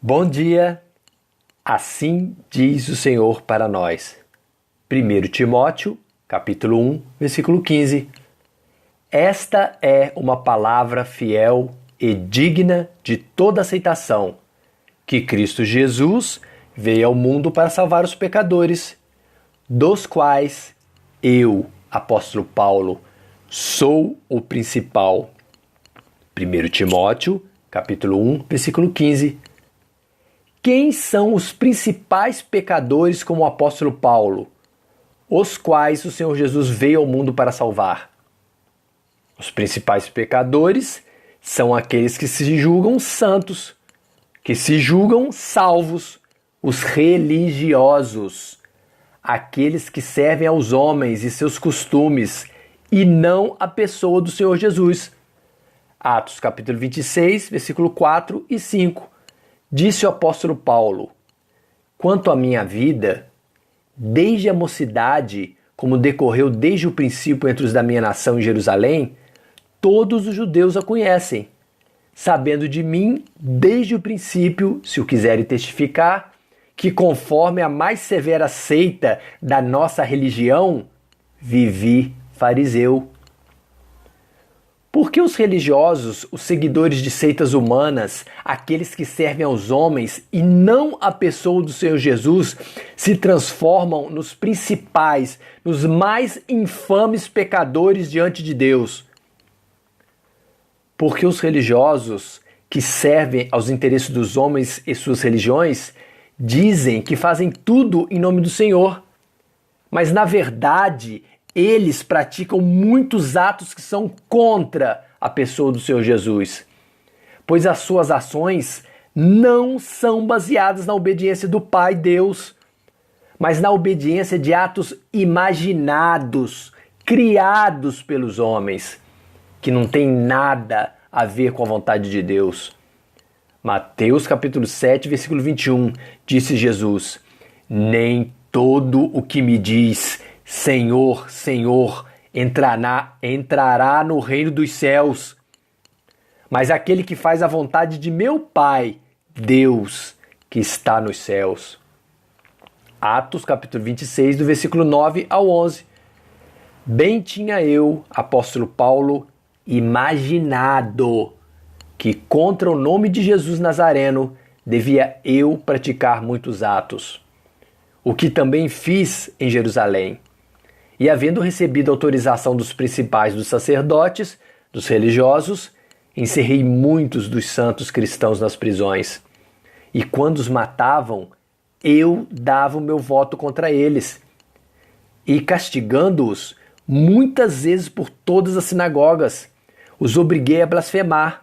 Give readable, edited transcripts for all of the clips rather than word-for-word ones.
Bom dia, assim diz o Senhor para nós. 1 Timóteo, capítulo 1, versículo 15. Esta é uma palavra fiel e digna de toda aceitação, que Cristo Jesus veio ao mundo para salvar os pecadores, dos quais eu, apóstolo Paulo, sou o principal. 1 Timóteo, capítulo 1, versículo 15. Quem são os principais pecadores como o apóstolo Paulo, os quais o Senhor Jesus veio ao mundo para salvar? Os principais pecadores são aqueles que se julgam santos, que se julgam salvos, os religiosos, aqueles que servem aos homens e seus costumes e não a pessoa do Senhor Jesus. Atos capítulo 26, versículo 4 e 5. Disse o apóstolo Paulo: quanto à minha vida, desde a mocidade, como decorreu desde o princípio entre os da minha nação em Jerusalém, todos os judeus a conhecem, sabendo de mim desde o princípio, se o quiserem testificar, que conforme a mais severa seita da nossa religião, vivi fariseu. Por que os religiosos, os seguidores de seitas humanas, aqueles que servem aos homens e não a pessoa do Senhor Jesus, se transformam nos principais, nos mais infames pecadores diante de Deus? Porque os religiosos que servem aos interesses dos homens e suas religiões dizem que fazem tudo em nome do Senhor, mas na verdade eles praticam muitos atos que são contra a pessoa do Senhor Jesus, pois as suas ações não são baseadas na obediência do Pai Deus, mas na obediência de atos imaginados, criados pelos homens, que não tem nada a ver com a vontade de Deus. Mateus capítulo 7, versículo 21, disse Jesus: nem todo o que me diz Senhor, Senhor, entrará no reino dos céus, mas aquele que faz a vontade de meu Pai, Deus, que está nos céus. Atos capítulo 26, do versículo 9 ao 11. Bem tinha eu, apóstolo Paulo, imaginado que contra o nome de Jesus Nazareno devia eu praticar muitos atos, o que também fiz em Jerusalém. E havendo recebido autorização dos principais dos sacerdotes, dos religiosos, encerrei muitos dos santos cristãos nas prisões. E quando os matavam, eu dava o meu voto contra eles. E castigando-os, muitas vezes por todas as sinagogas, os obriguei a blasfemar.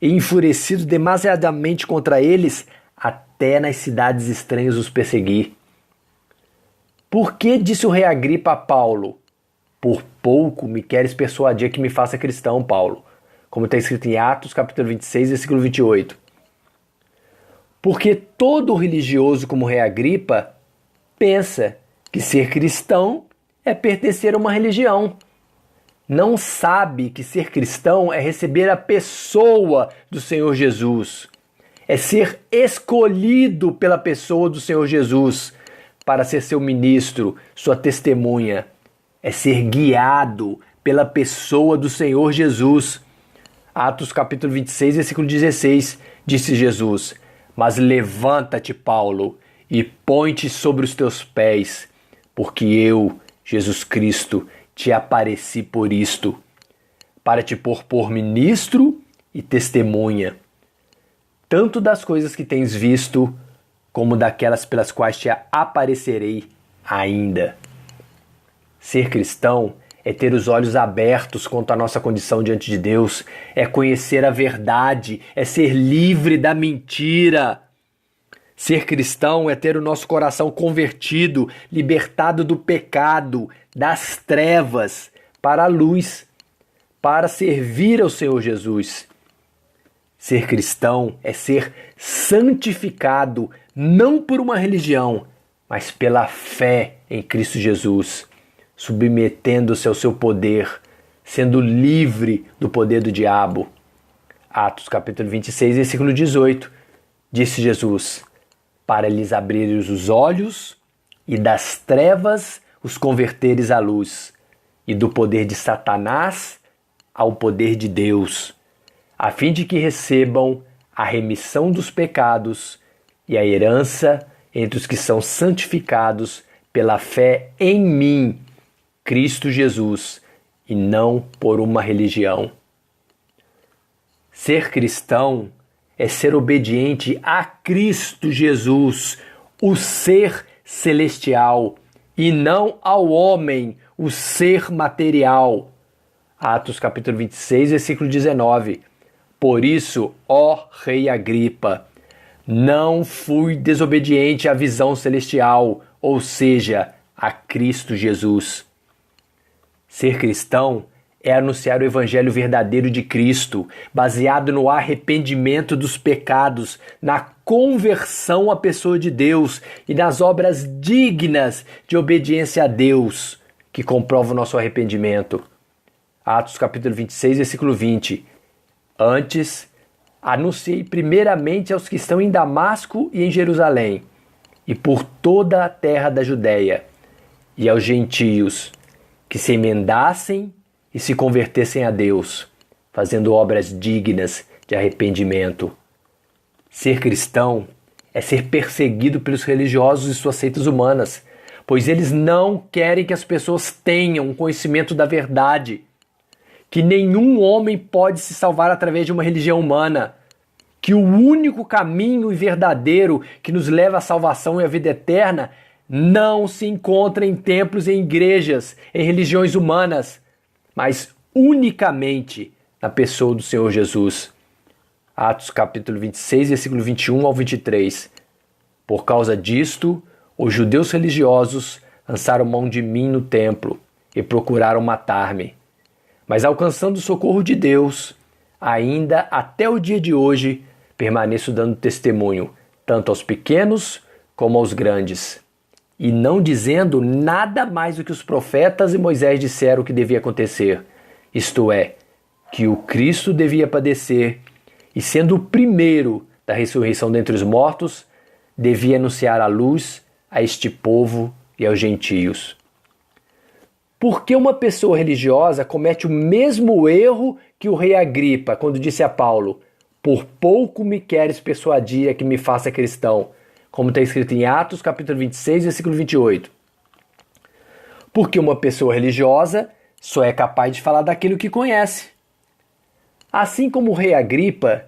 E enfurecido demasiadamente contra eles, até nas cidades estranhas os persegui. Por que disse o rei Agripa a Paulo? Por pouco me queres persuadir que me faça cristão, Paulo, como está escrito em Atos capítulo 26, versículo 28. Porque todo religioso como o rei Agripa pensa que ser cristão é pertencer a uma religião. Não sabe que ser cristão é receber a pessoa do Senhor Jesus, é ser escolhido pela pessoa do Senhor Jesus para ser seu ministro, sua testemunha, é ser guiado pela pessoa do Senhor Jesus. Atos capítulo 26, versículo 16, disse Jesus: mas levanta-te, Paulo, e põe-te sobre os teus pés, porque eu, Jesus Cristo, te apareci por isto, para te pôr por ministro e testemunha, tanto das coisas que tens visto, como daquelas pelas quais te aparecerei ainda. Ser cristão é ter os olhos abertos quanto à nossa condição diante de Deus, é conhecer a verdade, é ser livre da mentira. Ser cristão é ter o nosso coração convertido, libertado do pecado, das trevas, para a luz, para servir ao Senhor Jesus. Ser cristão é ser santificado, não por uma religião, mas pela fé em Cristo Jesus, submetendo-se ao seu poder, sendo livre do poder do diabo. Atos capítulo 26, versículo 18. disse Jesus, para lhes abrires os olhos e das trevas os converteres à luz, e do poder de Satanás ao poder de Deus, a fim de que recebam a remissão dos pecados e a herança entre os que são santificados pela fé em mim, Cristo Jesus, e não por uma religião. Ser cristão é ser obediente a Cristo Jesus, o ser celestial, e não ao homem, o ser material. Atos capítulo 26, versículo 19. Por isso, ó rei Agripa, não fui desobediente à visão celestial, ou seja, a Cristo Jesus. Ser cristão é anunciar o evangelho verdadeiro de Cristo, baseado no arrependimento dos pecados, na conversão à pessoa de Deus e nas obras dignas de obediência a Deus, que comprovam o nosso arrependimento. Atos capítulo 26, versículo 20. Antes, anunciei primeiramente aos que estão em Damasco e em Jerusalém, e por toda a terra da Judéia, e aos gentios, que se emendassem e se convertessem a Deus, fazendo obras dignas de arrependimento. Ser cristão é ser perseguido pelos religiosos e suas seitas humanas, pois eles não querem que as pessoas tenham conhecimento da verdade, que nenhum homem pode se salvar através de uma religião humana, que o único caminho e verdadeiro que nos leva à salvação e à vida eterna não se encontra em templos e em igrejas, em religiões humanas, mas unicamente na pessoa do Senhor Jesus. Atos capítulo 26, versículo 21 ao 23. Por causa disto, os judeus religiosos lançaram mão de mim no templo e procuraram matar-me. Mas alcançando o socorro de Deus, ainda até o dia de hoje, permaneço dando testemunho, tanto aos pequenos como aos grandes, e não dizendo nada mais do que os profetas e Moisés disseram que devia acontecer, isto é, que o Cristo devia padecer, e sendo o primeiro da ressurreição dentre os mortos, devia anunciar a luz a este povo e aos gentios. Por que uma pessoa religiosa comete o mesmo erro que o rei Agripa, quando disse a Paulo, por pouco me queres persuadir a que me faça cristão, como está escrito em Atos capítulo 26, versículo 28. Porque uma pessoa religiosa só é capaz de falar daquilo que conhece. Assim como o rei Agripa,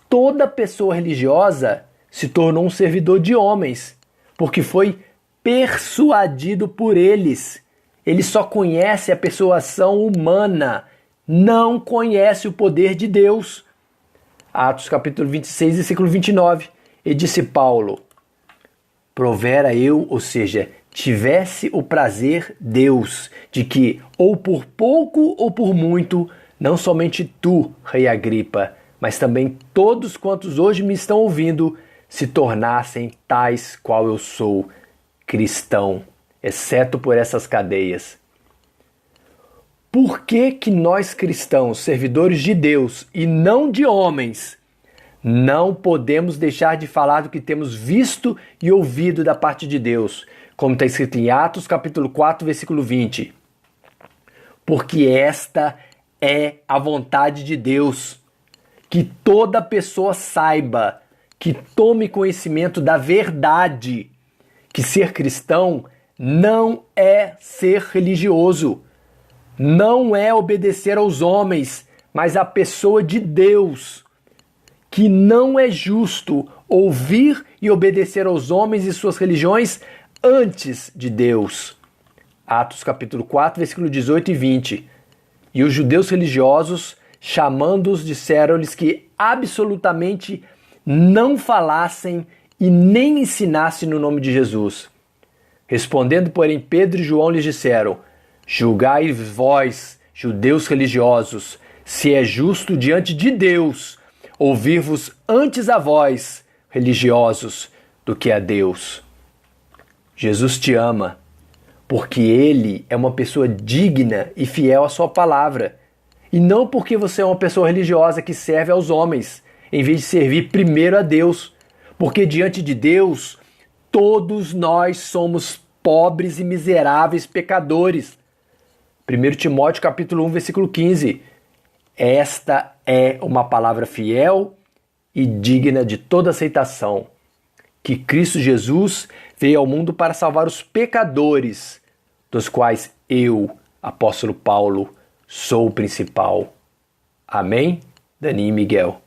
toda pessoa religiosa se tornou um servidor de homens, porque foi persuadido por eles. Ele só conhece a persuasão humana, não conhece o poder de Deus. Atos capítulo 26, versículo 29. E disse Paulo, provera eu, ou seja, tivesse o prazer Deus, de que, ou por pouco ou por muito, não somente tu, rei Agripa, mas também todos quantos hoje me estão ouvindo, se tornassem tais qual eu sou, cristão, exceto por essas cadeias. Por que que nós cristãos, servidores de Deus e não de homens, não podemos deixar de falar do que temos visto e ouvido da parte de Deus, como está escrito em Atos capítulo 4, versículo 20? Porque esta é a vontade de Deus, que toda pessoa saiba, que tome conhecimento da verdade, que ser cristão não é ser religioso, não é obedecer aos homens, mas à pessoa de Deus, que não é justo ouvir e obedecer aos homens e suas religiões antes de Deus. Atos capítulo 4, versículo 18 e 20. E os judeus religiosos, chamando-os, disseram-lhes que absolutamente não falassem e nem ensinassem no nome de Jesus. Respondendo, porém, Pedro e João lhes disseram, julgai vós, judeus religiosos, se é justo diante de Deus ouvir-vos antes a vós, religiosos, do que a Deus. Jesus te ama, porque Ele é uma pessoa digna e fiel à sua palavra, e não porque você é uma pessoa religiosa que serve aos homens, em vez de servir primeiro a Deus, Porque diante de Deus, todos nós somos pobres e miseráveis pecadores. 1 Timóteo capítulo 1, versículo 15. Esta é uma palavra fiel e digna de toda aceitação, que Cristo Jesus veio ao mundo para salvar os pecadores, dos quais eu, apóstolo Paulo, sou o principal. Amém? Dani e Miguel.